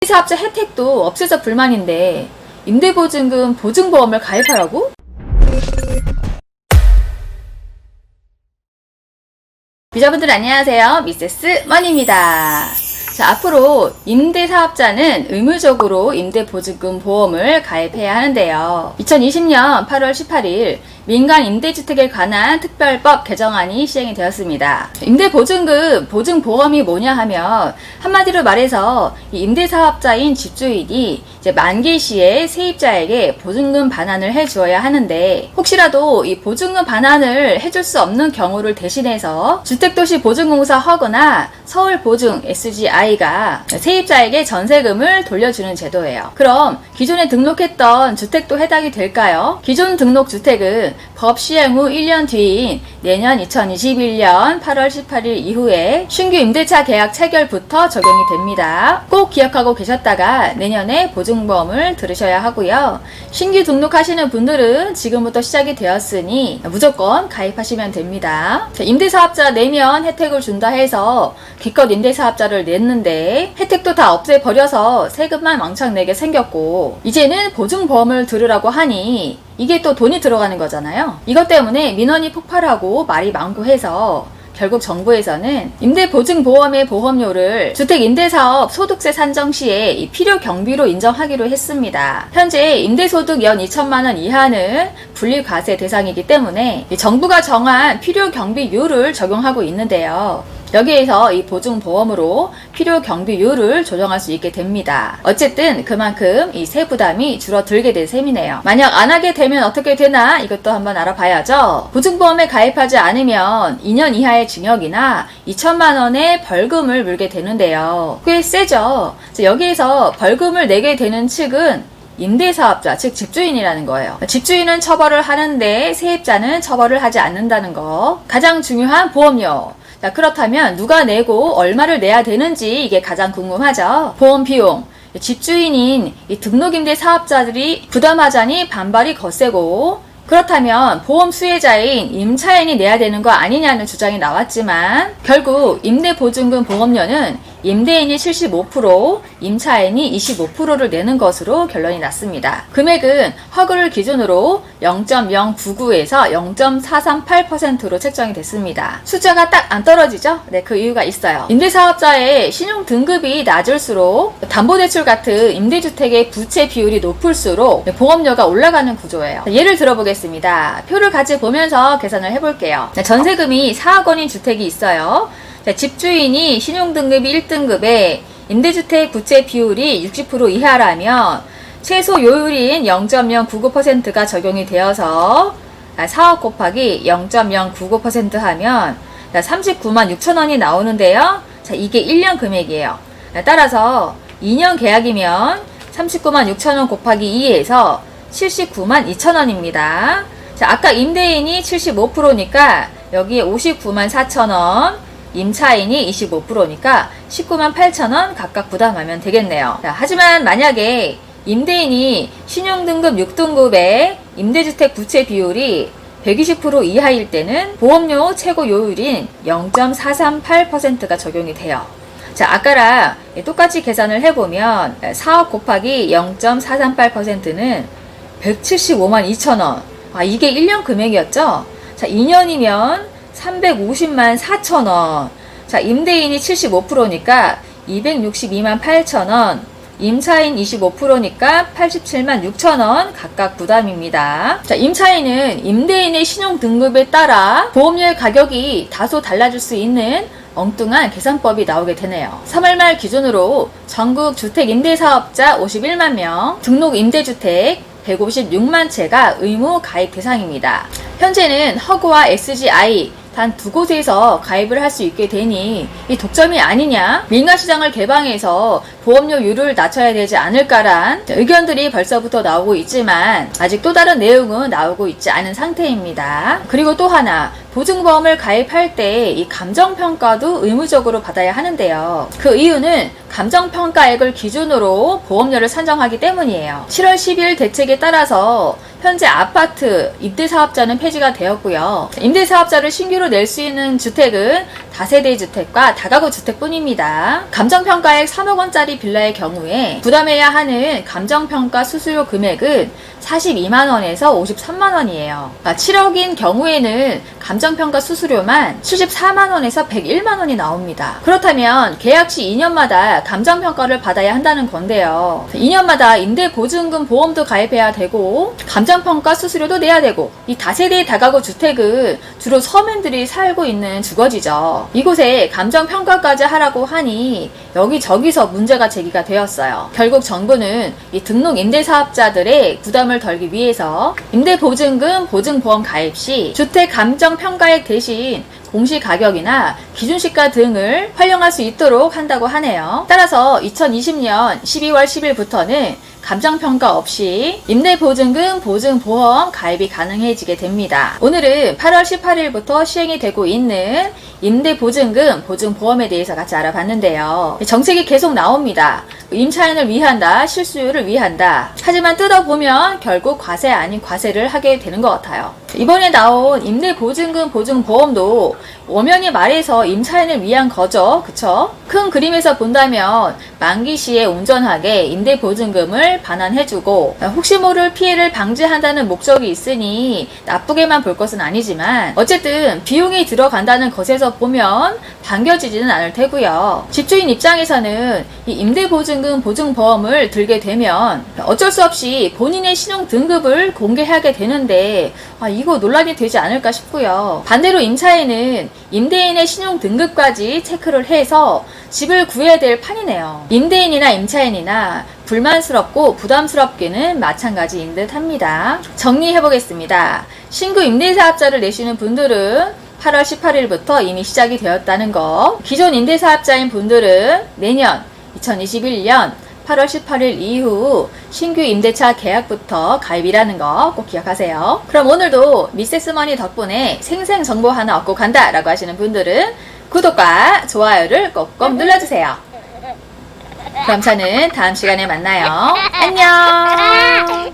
임대사업자 혜택도 없애서 불만인데 임대보증금 보증보험을 가입하라고? 유저분들 안녕하세요. 미세스 머니입니다. 자, 앞으로 임대사업자는 의무적으로 임대보증금 보험을 가입해야 하는데요. 2020년 8월 18일 민간 임대주택에 관한 특별법 개정안이 시행이 되었습니다. 임대보증금 보증보험이 뭐냐 하면 한마디로 말해서 이 임대사업자인 집주인이 이제 만기 시에 세입자에게 보증금 반환을 해주어야 하는데 혹시라도 이 보증금 반환을 해줄 수 없는 경우를 대신해서 주택도시보증공사 허그나 서울보증 SGI가 세입자에게 전세금을 돌려주는 제도예요. 그럼 기존에 등록했던 주택도 해당이 될까요? 기존 등록 주택은 법 시행 후 1년 뒤인 내년 2021년 8월 18일 이후에 신규 임대차 계약 체결부터 적용이 됩니다. 꼭 기억하고 계셨다가 내년에 보증보험을 들으셔야 하고요. 신규 등록하시는 분들은 지금부터 시작이 되었으니 무조건 가입하시면 됩니다. 임대사업자 내면 혜택을 준다 해서 기껏 임대사업자를 냈는데 혜택도 다 없애버려서 세금만 왕창 내게 생겼고 이제는 보증보험을 들으라고 하니 이게 또 돈이 들어가는 거잖아요. 이것 때문에 민원이 폭발하고 말이 많고 해서 결국 정부에서는 임대보증보험의 보험료를 주택임대사업 소득세 산정 시에 이 필요경비로 인정하기로 했습니다. 현재 임대소득 연 2천만 원 이하는 분리과세 대상이기 때문에 정부가 정한 필요경비율을 적용하고 있는데요. 여기에서 이 보증보험으로 필요경비율을 조정할 수 있게 됩니다. 어쨌든 그만큼 이 세부담이 줄어들게 된 셈이네요. 만약 안 하게 되면 어떻게 되나 이것도 한번 알아봐야죠. 보증보험에 가입하지 않으면 2년 이하의 징역이나 2천만 원의 벌금을 물게 되는데요. 꽤 세죠. 여기에서 벌금을 내게 되는 측은 임대사업자, 즉 집주인이라는 거예요. 집주인은 처벌을 하는데 세입자는 처벌을 하지 않는다는 거. 가장 중요한 보험료. 자, 그렇다면 누가 내고 얼마를 내야 되는지 이게 가장 궁금하죠. 보험 비용. 집주인인 이 등록임대 사업자들이 부담하자니 반발이 거세고 그렇다면 보험 수혜자인 임차인이 내야 되는 거 아니냐는 주장이 나왔지만 결국 임대보증금 보험료는 임대인이 75%, 임차인이 25%를 내는 것으로 결론이 났습니다. 금액은 허그를 기준으로 0.099에서 0.438%로 책정이 됐습니다. 숫자가 딱 안 떨어지죠? 네, 그 이유가 있어요. 임대사업자의 신용 등급이 낮을수록 담보대출 같은 임대주택의 부채 비율이 높을수록 보험료가 올라가는 구조예요. 예를 들어보겠습니다. 표를 같이 보면서 계산을 해볼게요. 전세금이 4억 원인 주택이 있어요. 집주인이 신용등급이 1등급에 임대주택 부채 비율이 60% 이하라면 최소 요율인 0.099%가 적용이 되어서 4억 곱하기 0.099% 하면 39만 6천 원이 나오는데요. 이게 1년 금액이에요. 따라서 2년 계약이면 39만 6천 원 곱하기 2에서 79만 2천 원입니다. 아까 임대인이 75%니까 여기에 59만 4천 원, 임차인이 25%니까 19만 8천 원 각각 부담하면 되겠네요. 하지만 만약에 임대인이 신용등급 6등급의 임대주택 부채 비율이 120% 이하일 때는 보험료 최고 요율인 0.438%가 적용이 돼요. 아까랑 똑같이 계산을 해보면 4억 곱하기 0.438%는 175만 2천 원. 이게 1년 금액이었죠? 2년이면 350만 4천 원. 임대인이 75%니까 262만 8천 원. 임차인 25%니까 87만 6천 원 각각 부담입니다. 임차인은 임대인의 신용 등급에 따라 보험료의 가격이 다소 달라질 수 있는 엉뚱한 계산법이 나오게 되네요. 3월 말 기준으로 전국 주택임대사업자 51만 명, 등록 임대주택 156만 채가 의무 가입 대상입니다. 현재는 허그와 SGI 단 두 곳에서 가입을 할 수 있게 되니 이 독점이 아니냐, 민간시장을 개방해서 보험료율을 낮춰야 되지 않을까란 의견들이 벌써부터 나오고 있지만 아직 또 다른 내용은 나오고 있지 않은 상태입니다. 그리고 또 하나, 보증보험을 가입할 때 이 감정평가도 의무적으로 받아야 하는데요. 그 이유는 감정평가액을 기준으로 보험료를 산정하기 때문이에요. 7월 10일 대책에 따라서 현재 아파트 임대사업자는 폐지가 되었고요. 임대사업자를 신규로 낼 수 있는 주택은 다세대 주택과 다가구 주택뿐입니다. 감정평가액 3억 원짜리 빌라의 경우에 부담해야 하는 감정평가 수수료 금액은 42만 원에서 53만 원이에요. 7억인 경우에는 감정평가 수수료만 74만 원에서 101만 원이 나옵니다. 그렇다면 계약 시 2년마다 감정평가를 받아야 한다는 건데요. 2년마다 임대보증금 보험도 가입해야 되고 감정평가 수수료도 내야 되고, 이 다세대 다가구 주택은 주로 서민들이 살고 있는 주거지죠. 이곳에 감정평가까지 하라고 하니 여기저기서 문제가 제기가 되었어요. 결국 정부는 이 등록 임대사업자들의 부담을 덜기 위해서 임대보증금 보증보험 가입 시 주택 감정평가액 대신 공시가격이나 기준시가 등을 활용할 수 있도록 한다고 하네요. 따라서 2020년 12월 10일부터는 감정평가 없이 임대보증금 보증보험 가입이 가능해지게 됩니다. 오늘은 8월 18일부터 시행이 되고 있는 임대보증금 보증보험에 대해서 같이 알아봤는데요. 정책이 계속 나옵니다. 임차인을 위한다, 실수요를 위한다. 하지만 뜯어보면 결국 과세 아닌 과세를 하게 되는 것 같아요. 이번에 나온 임대보증금 보증보험도 엄연히 말해서 임차인을 위한 거죠. 그쵸? 큰 그림에서 본다면 만기 시에 온전하게 임대보증금을 반환해주고 혹시 모를 피해를 방지한다는 목적이 있으니 나쁘게만 볼 것은 아니지만 어쨌든 비용이 들어간다는 것에서 보면 반겨지지는 않을 테고요. 집주인 입장에서는 이 임대보증금 보증보험을 들게 되면 어쩔 수 없이 본인의 신용 등급을 공개하게 되는데 이거 논란이 되지 않을까 싶고요. 반대로 임차인은 임대인의 신용 등급까지 체크를 해서 집을 구해야 될 판이네요. 임대인이나 임차인이나 불만스럽고 부담스럽기는 마찬가지인 듯 합니다. 정리해보겠습니다. 신규 임대사업자를 내시는 분들은 8월 18일부터 이미 시작이 되었다는 거, 기존 임대사업자인 분들은 내년 2021년 8월 18일 이후 신규 임대차 계약부터 가입이라는 거 꼭 기억하세요. 그럼 오늘도 미세스머니 덕분에 생생 정보 하나 얻고 간다 라고 하시는 분들은 구독과 좋아요를 꼭꼭 눌러주세요. 그럼 저는 다음 시간에 만나요. 안녕.